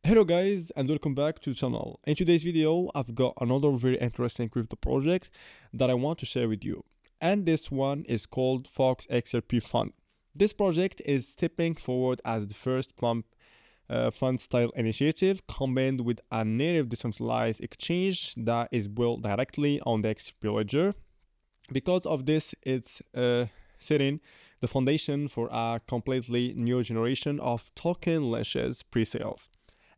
Hello guys and welcome back to the channel. In today's video I've got another very interesting crypto project that I want to share with you, and this one is called Fox XRP Fund. This project is stepping forward as the first pump fund style initiative combined with a native decentralized exchange that is built directly on the XRP Ledger. Because of this, it's setting the foundation for a completely new generation of token-less pre-sales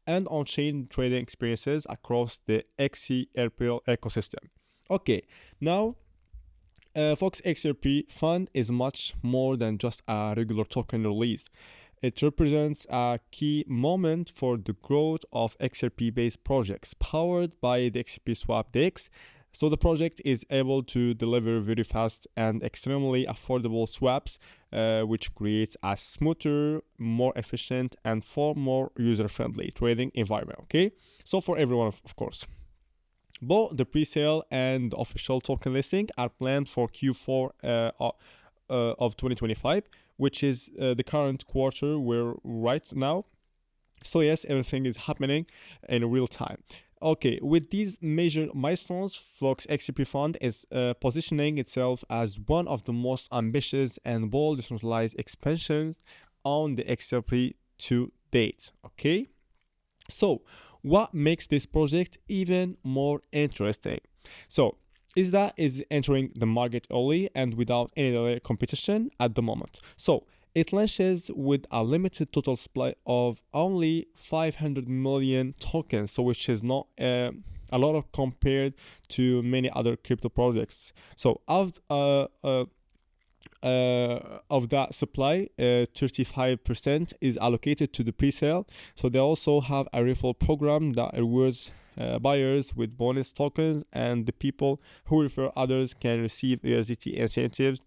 and on-chain trading experiences across the XRPL ecosystem. Okay, now Fox XRP Fund is much more than just a regular token release. It represents a key moment for the growth of XRP-based projects powered by the XRP Swap DEX. So the project is able to deliver very fast and extremely affordable swaps, which creates a smoother, more efficient, and far more user-friendly trading environment. Okay, so for everyone, of course. Both the pre-sale and the official token listing are planned for Q4 of 2025, which is the current quarter we're right now. So yes, everything is happening in real time. Okay, with these major milestones, Fox XRP Fund is positioning itself as one of the most ambitious and bold decentralized expansions on the XRP to date. Okay, so what makes this project even more interesting? So is entering the market early and without any other competition at the moment. So it launches with a limited total supply of only 500 million tokens, so which is not a lot of compared to many other crypto projects. So of that supply, 35% is allocated to the pre-sale. So they also have a referral program that rewards buyers with bonus tokens, and the people who refer others can receive USDT incentives,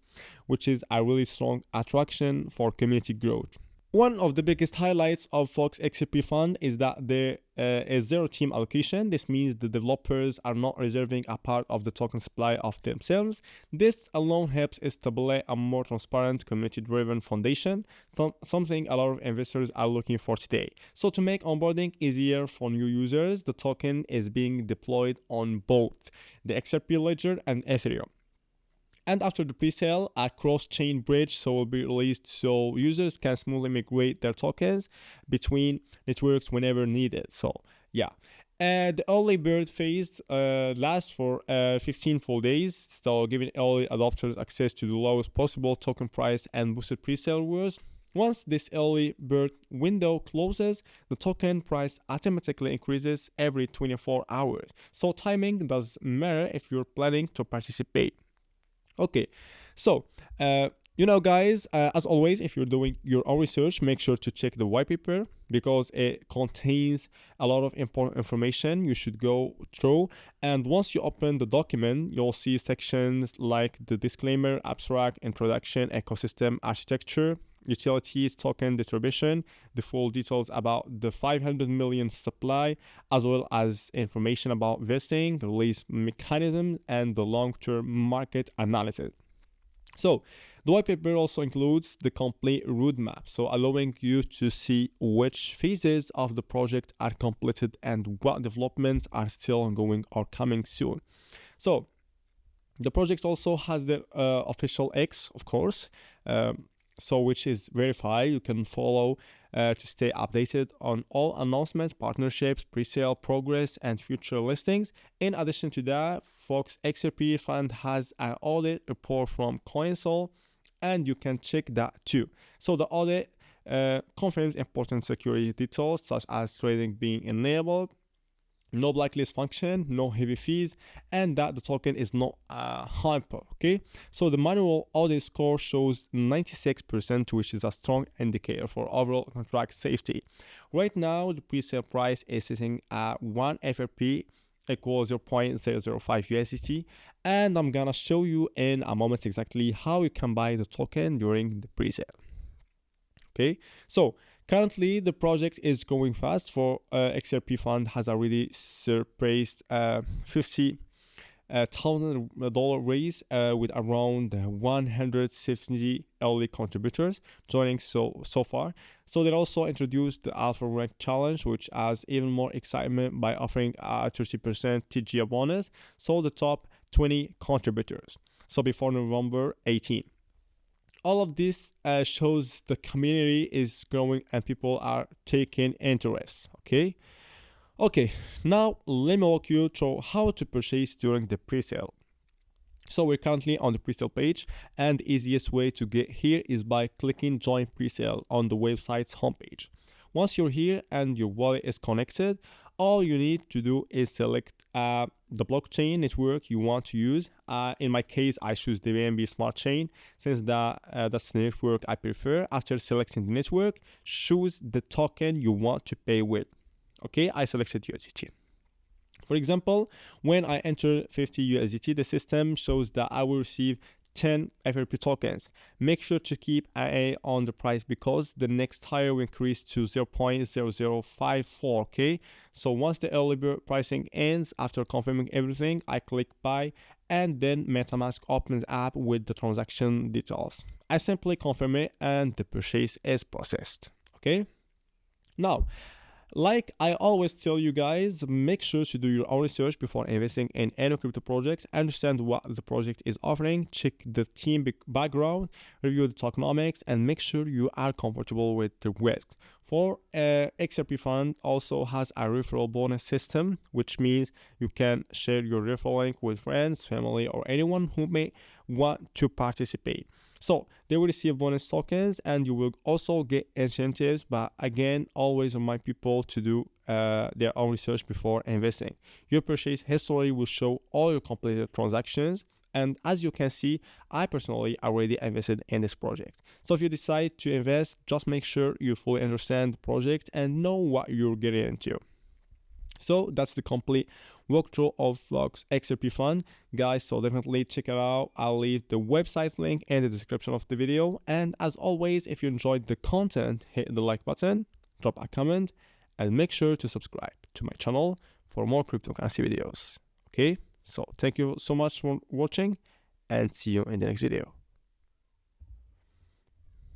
which is a really strong attraction for community growth. One of the biggest highlights of Fox XRP Fund is that there is zero team allocation. This means the developers are not reserving a part of the token supply of themselves. This alone helps establish a more transparent, community-driven foundation, something a lot of investors are looking for today. So to make onboarding easier for new users, the token is being deployed on both the XRP Ledger and Ethereum. And after the pre-sale, a cross-chain bridge will be released so users can smoothly migrate their tokens between networks whenever needed. So yeah, the early bird phase lasts for 15 full days, so giving early adopters access to the lowest possible token price and boosted pre-sale rewards. Once this early bird window closes, the token price automatically increases every 24 hours. So timing does matter if you're planning to participate. Okay, so guys, as always, if you're doing your own research, make sure to check the white paper because it contains a lot of important information you should go through. And once you open the document, you'll see sections like the disclaimer, abstract, introduction, ecosystem architecture, utilities, token distribution, the full details about the 500 million supply, as well as information about vesting, release mechanism, and the long-term market analysis. So the white paper also includes the complete roadmap, so allowing you to see which phases of the project are completed and what developments are still ongoing or coming soon. So the project also has the official X, of course, so which is verified. You can follow to stay updated on all announcements, partnerships, pre-sale progress, and future listings. In addition to that, Fox XRP Fund has an audit report from Coinsult, and you can check that too. So the audit confirms important security details such as trading being enabled, no blacklist function, no heavy fees, and that the token is not hyper. Okay, so the manual audit score shows 96%, which is a strong indicator for overall contract safety. Right now, the pre-sale price is sitting at 1 FRP equals 0.005 USDT, and I'm gonna show you in a moment exactly how you can buy the token during the pre-sale. Okay, so currently the project is going fast. For XRP Fund has already surpassed 50 $1,000 raise with around 170 early contributors joining so far. So they also introduced the Alpha Rank Challenge, which adds even more excitement by offering a 30% TGA bonus. So the top 20 contributors. So before November 18. All of this shows the community is growing and people are taking interest. Okay, now let me walk you through how to purchase during the pre-sale. So we're currently on the pre-sale page, and the easiest way to get here is by clicking join pre-sale on the website's homepage. Once you're here and your wallet is connected, all you need to do is select the blockchain network you want to use. In my case, I choose the BNB Smart Chain since that's the network I prefer. After selecting the network, choose the token you want to pay with. Okay, I selected USDT. For example, when I enter 50 USDT, the system shows that I will receive 10 XRP tokens. Make sure to keep an eye on the price because the next higher will increase to 0.0054. Okay, so once the early bird pricing ends, after confirming everything, I click buy, and then MetaMask opens app with the transaction details. I simply confirm it and the purchase is processed. Okay, now, like I always tell you guys, make sure to do your own research before investing in any crypto projects. Understand what the project is offering, check the team background, review the tokenomics, and make sure you are comfortable with the risk. For XRP Fund also has a referral bonus system, which means you can share your referral link with friends, family, or anyone who may want to participate. So they will receive bonus tokens and you will also get incentives, but again, always remind people to do their own research before investing. Your purchase history will show all your completed transactions, and as you can see, I personally already invested in this project. So if you decide to invest, just make sure you fully understand the project and know what you're getting into. So that's the complete walkthrough of Fox XRP Fund, guys. So definitely check it out. I'll leave the website link in the description of the video. And as always, if you enjoyed the content, hit the like button, drop a comment, and make sure to subscribe to my channel for more cryptocurrency videos. Okay, so thank you so much for watching and see you in the next video.